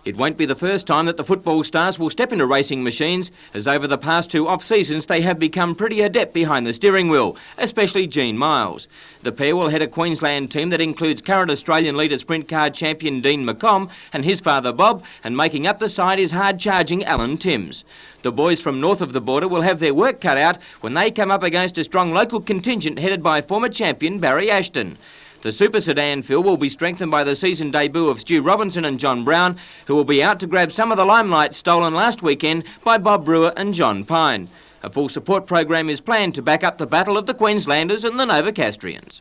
It won't be the first time that the football stars will step into racing machines, as over the past 2 off-seasons they have become pretty adept behind the steering wheel, especially Jean Miles. The pair will head a Queensland team that includes current Australian leader sprint car champion Dean McComb and his father Bob, and making up the side is hard-charging Alan Timms. The boys from north of the border will have their work cut out when they come up against a strong local contingent headed by former champion Barry Ashton. The Super Sedan field will be strengthened by the season debut of Stu Robinson and John Brown, who will be out to grab some of the limelight stolen last weekend by Bob Brewer and John Pine. A full support program is planned to back up the battle of the Queenslanders and the Novocastrians.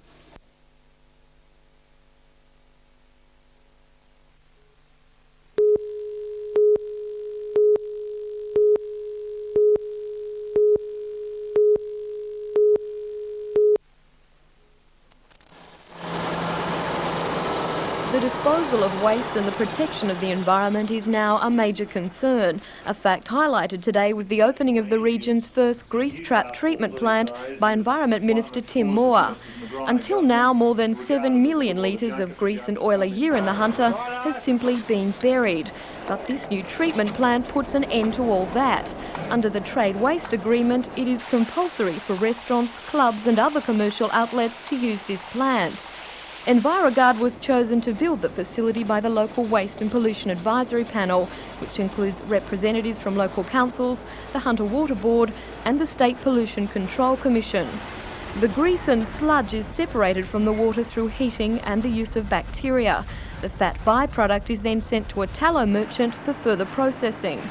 The disposal of waste and the protection of the environment is now a major concern, a fact highlighted today with the opening of the region's first grease trap treatment plant by Environment Minister Tim Moore. Until now, more than 7 million litres of grease and oil a year in the Hunter has simply been buried. But this new treatment plant puts an end to all that. Under the Trade Waste Agreement, it is compulsory for restaurants, clubs and other commercial outlets to use this plant. EnviroGuard was chosen to build the facility by the local Waste and Pollution Advisory Panel, which includes representatives from local councils, the Hunter Water Board and the State Pollution Control Commission. The grease and sludge is separated from the water through heating and the use of bacteria. The fat byproduct is then sent to a tallow merchant for further processing.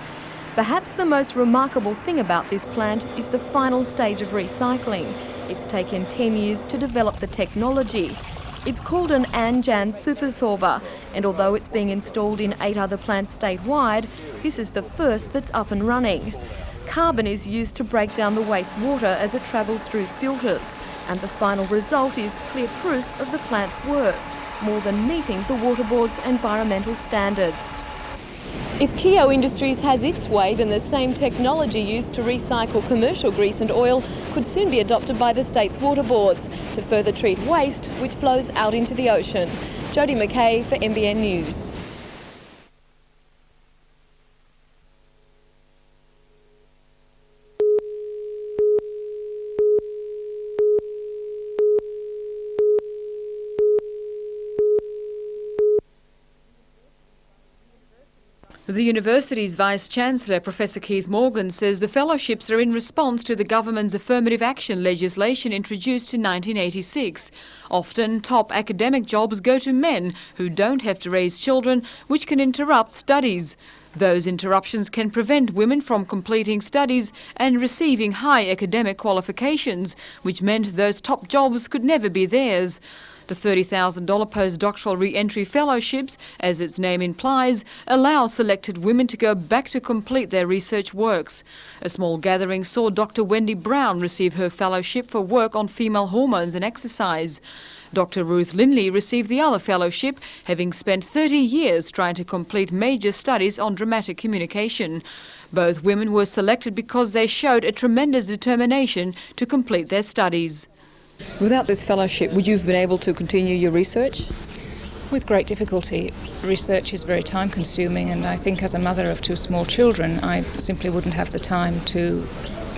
Perhaps the most remarkable thing about this plant is the final stage of recycling. It's taken 10 years to develop the technology. It's called an Anjan supersorber, and although it's being installed in 8 other plants statewide, this is the first that's up and running. Carbon is used to break down the wastewater as it travels through filters, and the final result is clear proof of the plant's worth, more than meeting the Water Board's environmental standards. If Keo Industries has its way, then the same technology used to recycle commercial grease and oil could soon be adopted by the state's water boards to further treat waste which flows out into the ocean. Jodie McKay for NBN News. The university's Vice-Chancellor, Professor Keith Morgan, says the fellowships are in response to the government's affirmative action legislation introduced in 1986. Often, top academic jobs go to men who don't have to raise children, which can interrupt studies. Those interruptions can prevent women from completing studies and receiving high academic qualifications, which meant those top jobs could never be theirs. The $30,000 postdoctoral re-entry fellowships, as its name implies, allow selected women to go back to complete their research works. A small gathering saw Dr. Wendy Brown receive her fellowship for work on female hormones and exercise. Dr. Ruth Linley received the other fellowship, having spent 30 years trying to complete major studies on dramatic communication. Both women were selected because they showed a tremendous determination to complete their studies. Without this fellowship, would you have been able to continue your research? With great difficulty. Research is very time consuming, and I think as a mother of 2 small children I simply wouldn't have the time to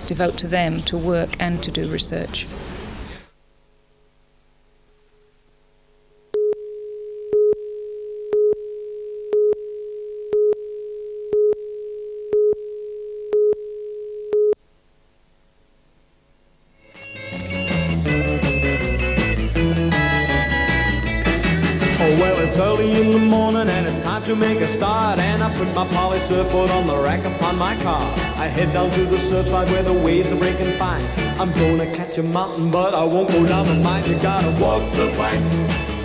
devote to them, to work and to do research. Well, it's early in the morning and it's time to make a start, and I put my poly surfboard on the rack upon my car. I head down to the surfside where the waves are breaking fine. I'm gonna catch a mountain, but I won't go down the mine. You gotta walk the plank,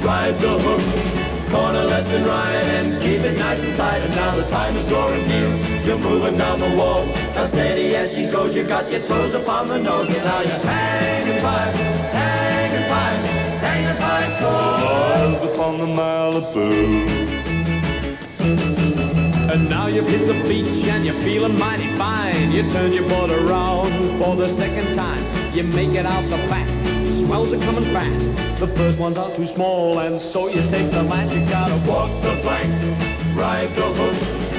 ride the hook, corner left and right, and keep it nice and tight. And now the time is drawing near, you're moving down the wall, as steady as she goes. You got your toes upon the nose, and now you're hanging pipe, hanging pipe, hanging pipe, goes upon the Malibu. And now you've hit the beach and you're feeling mighty fine. You turn your boat around for the second time. You make it out the back, swells are coming fast. The first ones are too small and so you take the last. You gotta walk the plank, ride the hook,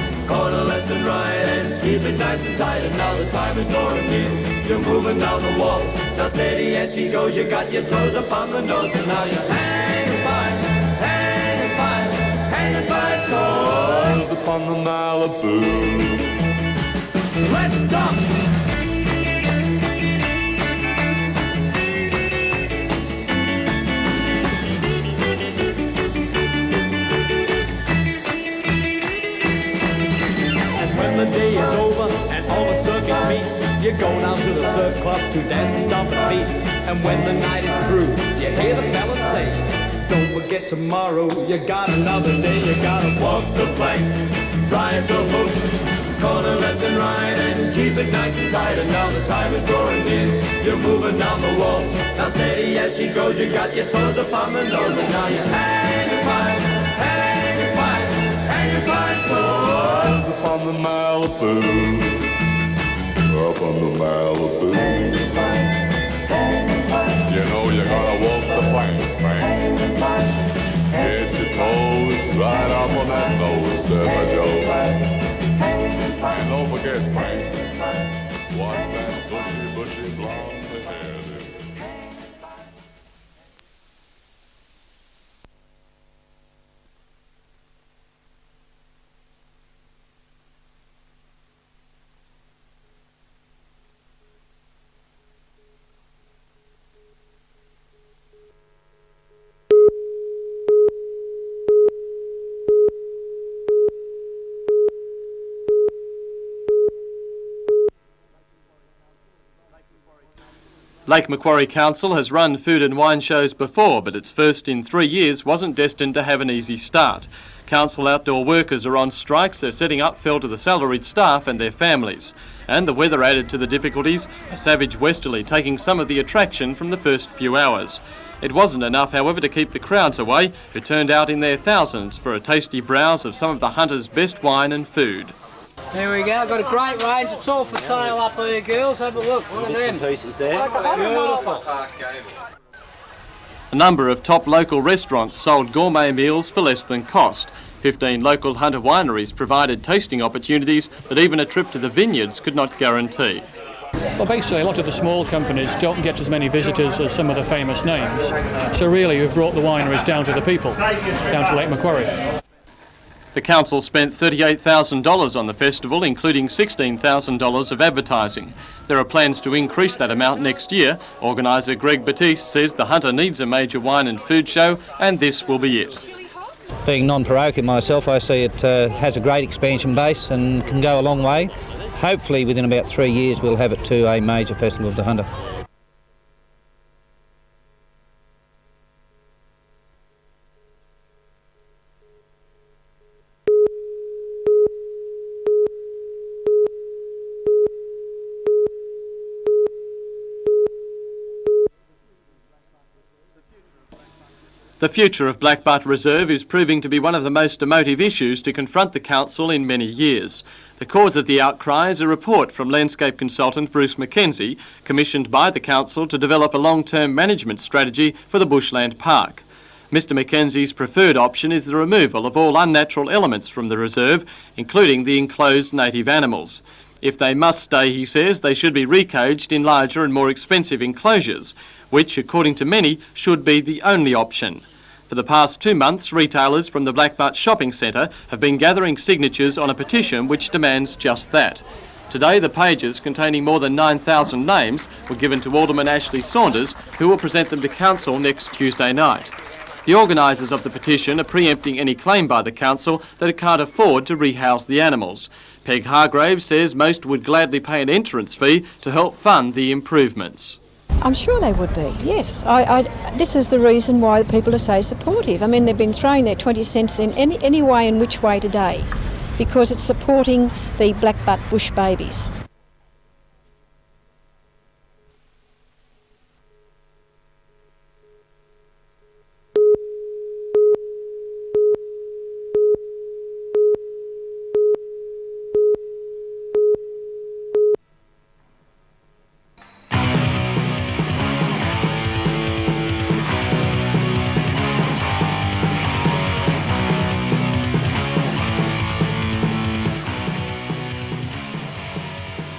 it nice and tight, and now the time is drawing near. You're moving down the wall, now steady as she goes. You got your toes up on the nose, and now you're hanging by toes upon the Malibu. Let's stop! When the day is over and all the circuits meet, you go down to the surf club to dance and stomp and beat. And when the night is through, you hear the fellas say, don't forget tomorrow, you got another day. You gotta walk the plank, ride the hook, corner left and right, and keep it nice and tight. And now the time is drawing near, you're moving down the wall, now steady as she goes. You got your toes up on the nose, and now you're hanging by toes up on the Malibu, up on the Malibu. You know you gotta walk the plank, Frank. Get your toes right up on that nose, Surfer Joe. And don't forget, Frank, watch that bushy blonde hair. Lake Macquarie Council has run food and wine shows before, but its first in 3 years wasn't destined to have an easy start. Council outdoor workers are on strike, so setting up fell to the salaried staff and their families. And the weather added to the difficulties, a savage westerly taking some of the attraction from the first few hours. It wasn't enough, however, to keep the crowds away, who turned out in their thousands for a tasty browse of some of the hunters' best wine and food. There we go, I've got a great range, it's all for sale up here, girls, have a look, look at them. Pieces there. Beautiful. A number of top local restaurants sold gourmet meals for less than cost. 15 local hunter wineries provided tasting opportunities that even a trip to the vineyards could not guarantee. Well, basically, a lot of the small companies don't get as many visitors as some of the famous names. So really, we've brought the wineries down to the people, down to Lake Macquarie. The council spent $38,000 on the festival, including $16,000 of advertising. There are plans to increase that amount next year. Organiser Greg Batiste says the Hunter needs a major wine and food show, and this will be it. Being non-parochial myself, I see it has a great expansion base and can go a long way. Hopefully within about 3 years we'll have it to a major festival of the Hunter. The future of Blackbutt Reserve is proving to be one of the most emotive issues to confront the council in many years. The cause of the outcry is a report from landscape consultant Bruce Mackenzie, commissioned by the council to develop a long-term management strategy for the bushland park. Mr Mackenzie's preferred option is the removal of all unnatural elements from the reserve, including the enclosed native animals. If they must stay, he says, they should be recaged in larger and more expensive enclosures, which, according to many, should be the only option. For the past 2 months, retailers from the Blackbutt Shopping Centre have been gathering signatures on a petition which demands just that. Today, the pages containing more than 9,000 names were given to Alderman Ashley Saunders, who will present them to Council next Tuesday night. The organisers of the petition are preempting any claim by the Council that it can't afford to rehouse the animals. Peg Hargraves says most would gladly pay an entrance fee to help fund the improvements. I'm sure they would be, yes. This is the reason why people are so supportive. I mean, they've been throwing their 20 cents in any way in which way today, because it's supporting the Blackbutt bush babies.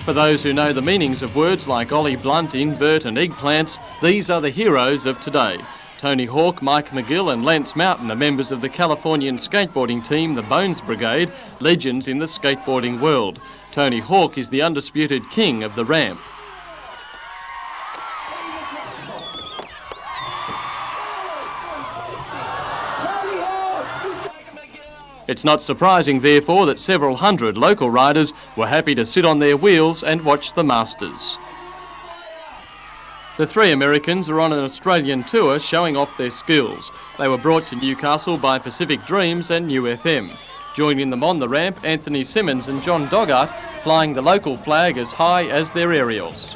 For those who know the meanings of words like Ollie Blunt, invert and eggplants, these are the heroes of today. Tony Hawk, Mike McGill and Lance Mountain are members of the Californian skateboarding team, the Bones Brigade, legends in the skateboarding world. Tony Hawk is the undisputed king of the ramp. It's not surprising, therefore, that several hundred local riders were happy to sit on their wheels and watch the Masters. The three Americans are on an Australian tour showing off their skills. They were brought to Newcastle by Pacific Dreams and New FM. Joining them on the ramp, Anthony Simmons and John Doggart, flying the local flag as high as their aerials.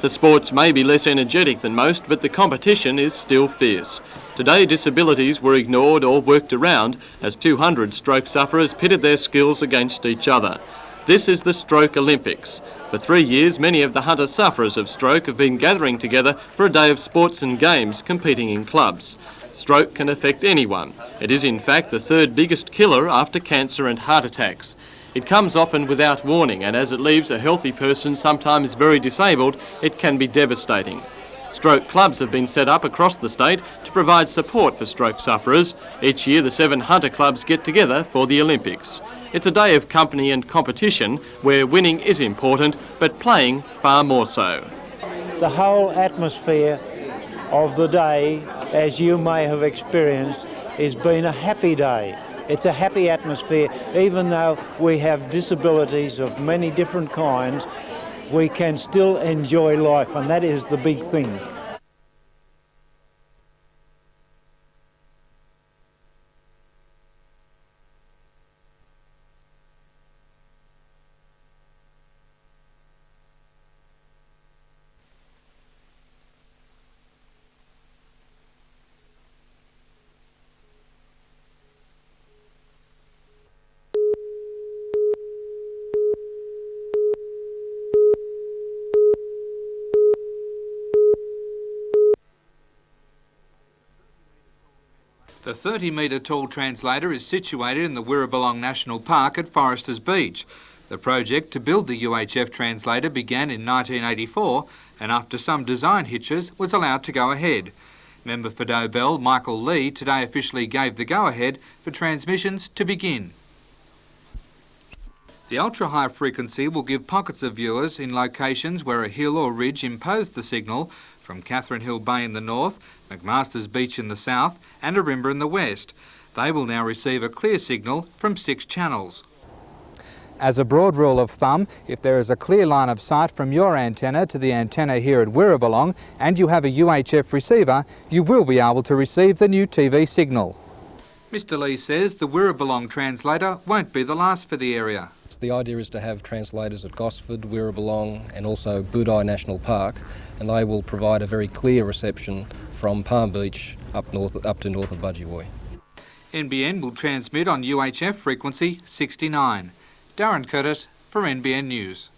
The sports may be less energetic than most, but the competition is still fierce. Today, disabilities were ignored or worked around as 200 stroke sufferers pitted their skills against each other. This is the Stroke Olympics. For 3 years, many of the hunter sufferers of stroke have been gathering together for a day of sports and games, competing in clubs. Stroke can affect anyone. It is in fact the third biggest killer after cancer and heart attacks. It comes often without warning, and as it leaves a healthy person sometimes very disabled, it can be devastating. Stroke clubs have been set up across the state to provide support for stroke sufferers. Each year the 7 hunter clubs get together for the Olympics. It's a day of company and competition where winning is important, but playing far more so. The whole atmosphere of the day, as you may have experienced, has been a happy day. It's a happy atmosphere. Even though we have disabilities of many different kinds, we can still enjoy life, and that is the big thing. The 30-metre tall translator is situated in the Wirrabulong National Park at Foresters Beach. The project to build the UHF translator began in 1984 and after some design hitches was allowed to go ahead. Member for Dobell Michael Lee today officially gave the go-ahead for transmissions to begin. The ultra-high frequency will give pockets of viewers in locations where a hill or ridge impose the signal from Catherine Hill Bay in the north, McMaster's Beach in the south and Arimba in the west. They will now receive a clear signal from 6 channels. As a broad rule of thumb, if there is a clear line of sight from your antenna to the antenna here at Wirrabulong and you have a UHF receiver, you will be able to receive the new TV signal. Mr Lee says the Wirrabulong translator won't be the last for the area. The idea is to have translators at Gosford, Wirrabulong and also Budai National Park, and they will provide a very clear reception from Palm Beach up to north of Budgewoi. NBN will transmit on UHF frequency 69. Darren Curtis for NBN News.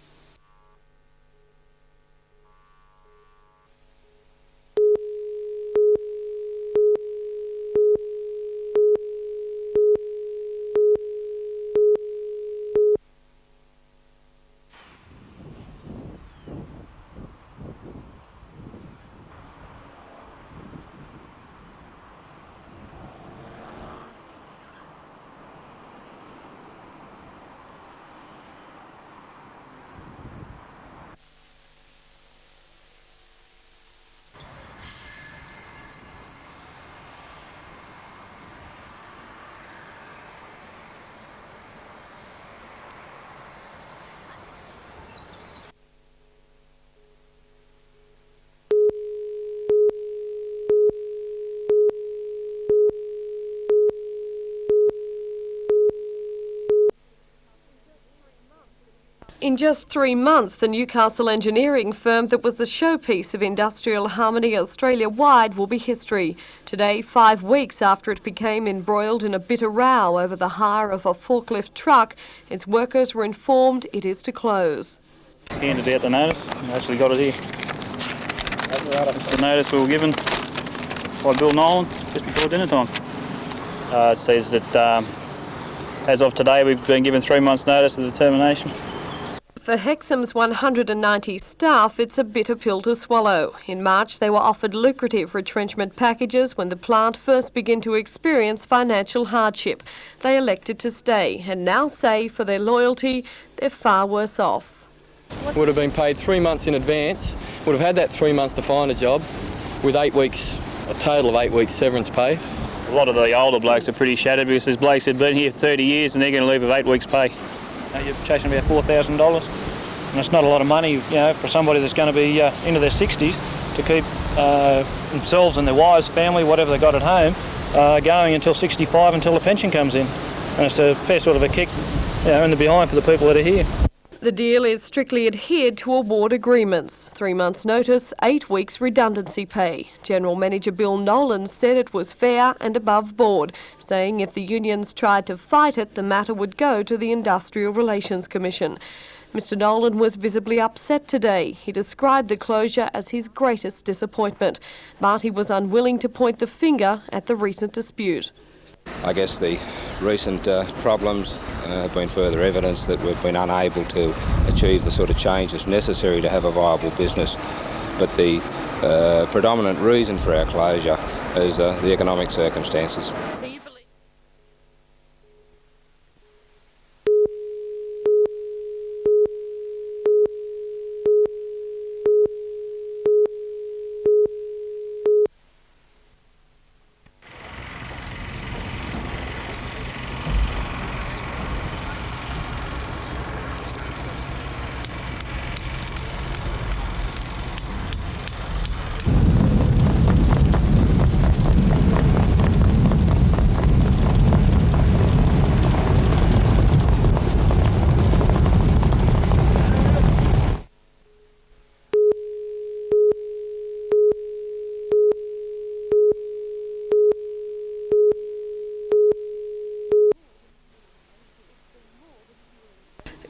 In just 3 months, the Newcastle engineering firm that was the showpiece of industrial harmony Australia-wide will be history. Today, 5 weeks after it became embroiled in a bitter row over the hire of a forklift truck, its workers were informed it is to close. Handed out the notice. I actually got it here. It's the notice we were given by Bill Nolan just before dinner time. It says that as of today we've been given 3 months' notice of the termination. For Hexham's 190 staff, it's a bitter pill to swallow. In March, they were offered lucrative retrenchment packages when the plant first began to experience financial hardship. They elected to stay and now say for their loyalty, they're far worse off. Would have been paid 3 months in advance, would have had that 3 months to find a job with 8 weeks, a total of 8 weeks severance pay. A lot of the older blokes are pretty shattered because there's blokes that have been here 30 years and they're going to leave with 8 weeks pay. You're chasing about $4,000 and it's not a lot of money, for somebody that's going to be into their 60s to keep themselves and their wives, family, whatever they got at home, going until 65 until the pension comes in. And it's a fair sort of a kick in the behind for the people that are here. The deal is strictly adhered to award agreements. 3 months' notice, 8 weeks redundancy pay. General Manager Bill Nolan said it was fair and above board, saying if the unions tried to fight it, the matter would go to the Industrial Relations Commission. Mr Nolan was visibly upset today. He described the closure as his greatest disappointment, but he was unwilling to point the finger at the recent dispute. I guess the recent problems have been further evidence that we've been unable to achieve the sort of changes necessary to have a viable business. But the predominant reason for our closure is the economic circumstances.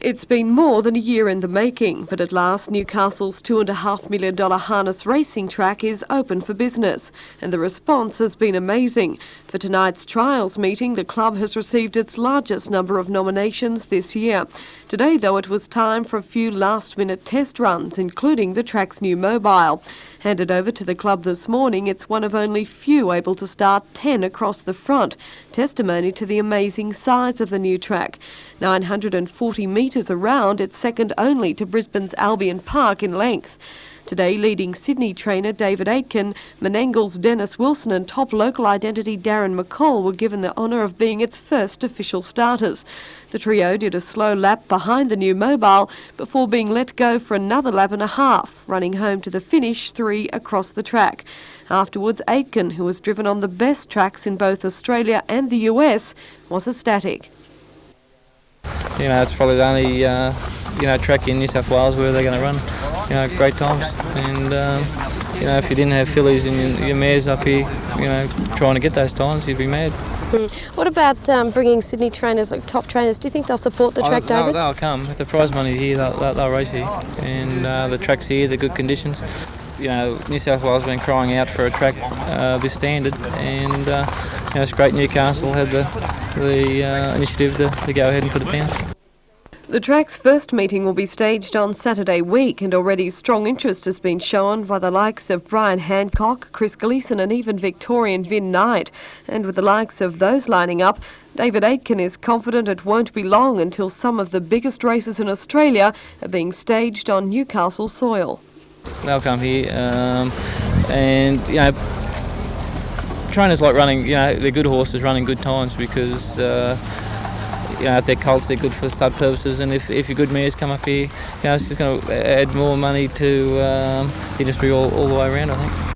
It's been more than a year in the making, but at last Newcastle's $2.5 million harness racing track is open for business, and the response has been amazing. For tonight's trials meeting, the club has received its largest number of nominations this year. Today, though, it was time for a few last-minute test runs, including the track's new mobile. Handed over to the club this morning, it's one of only few able to start 10 across the front, testimony to the amazing size of the new track. 940 metres around, it's second only to Brisbane's Albion Park in length. Today, leading Sydney trainer David Aitken, Menangle's Dennis Wilson and top local identity Darren McCall were given the honour of being its first official starters. The trio did a slow lap behind the new mobile before being let go for another lap and a half, running home to the finish 3 across the track. Afterwards, Aitken, who was driven on the best tracks in both Australia and the US, was ecstatic. It's probably the only, track in New South Wales where they're going to run, great times. And, if you didn't have fillies and your mares up here, trying to get those times, you'd be mad. What about bringing Sydney trainers, like top trainers? Do you think they'll support the track, David? They'll come. With the prize money here, they'll race here. And the track's here, the good conditions. New South Wales has been crying out for a track this standard, and it's great Newcastle had the initiative to go ahead and put it down. The track's first meeting will be staged on Saturday week, and already strong interest has been shown by the likes of Brian Hancock, Chris Gleeson and even Victorian Vin Knight. And with the likes of those lining up, David Aitken is confident it won't be long until some of the biggest races in Australia are being staged on Newcastle soil. They'll come here, and trainers like running. They're good horses running good times because if they're colts, they're good for stud purposes, and if your good mares come up here, it's just going to add more money to the industry all the way around, I think.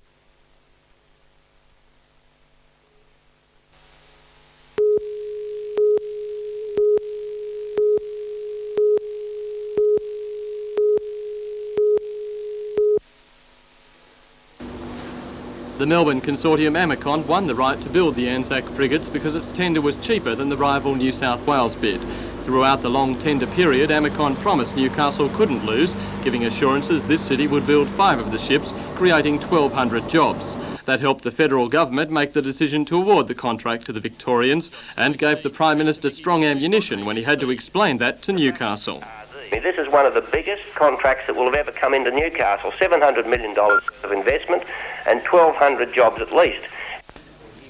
The Melbourne consortium Amicon won the right to build the Anzac frigates because its tender was cheaper than the rival New South Wales bid. Throughout the long tender period, Amicon promised Newcastle couldn't lose, giving assurances this city would build 5 of the ships, creating 1,200 jobs. That helped the federal government make the decision to award the contract to the Victorians and gave the Prime Minister strong ammunition when he had to explain that to Newcastle. This is one of the biggest contracts that will have ever come into Newcastle, $700 million of investment and 1,200 jobs at least.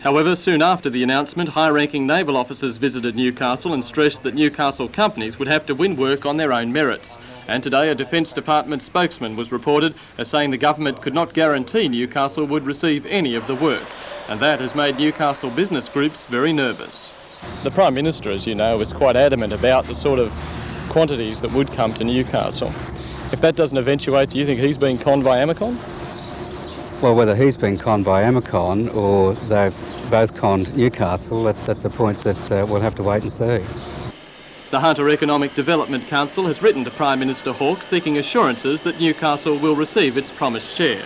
However, soon after the announcement, high-ranking naval officers visited Newcastle and stressed that Newcastle companies would have to win work on their own merits. And today a Defence Department spokesman was reported as saying the government could not guarantee Newcastle would receive any of the work. And that has made Newcastle business groups very nervous. The Prime Minister, as you know, was quite adamant about the sort of quantities that would come to Newcastle. If that doesn't eventuate, do you think he's being conned by Amicon? Well, whether he's been conned by Amicon or they've both conned Newcastle, that's a point that we'll have to wait and see. The Hunter Economic Development Council has written to Prime Minister Hawke seeking assurances that Newcastle will receive its promised share.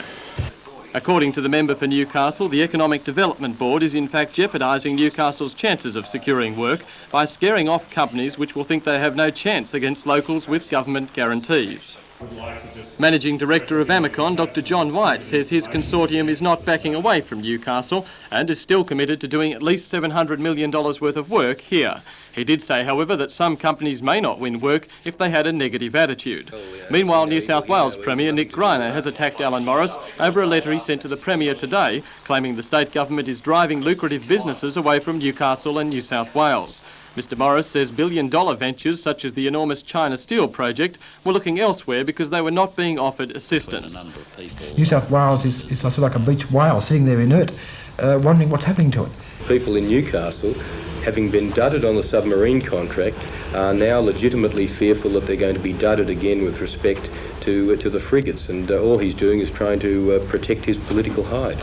According to the member for Newcastle, the Economic Development Board is in fact jeopardising Newcastle's chances of securing work by scaring off companies which will think they have no chance against locals with government guarantees. Managing Director of Amicon, Dr John White, says his consortium is not backing away from Newcastle and is still committed to doing at least $700 million worth of work here. He did say, however, that some companies may not win work if they had a negative attitude. Meanwhile, New South Wales Premier Nick Greiner has attacked Alan Morris over a letter he sent to the Premier today, claiming the state government is driving lucrative businesses away from Newcastle and New South Wales. Mr Morris says billion-dollar ventures such as the enormous China Steel project were looking elsewhere because they were not being offered assistance. New South Wales is sort of like a beached whale sitting there inert, wondering what's happening to it. People in Newcastle, having been dudded on the submarine contract, are now legitimately fearful that they're going to be dudded again with respect to the frigates, and all he's doing is trying to protect his political hide.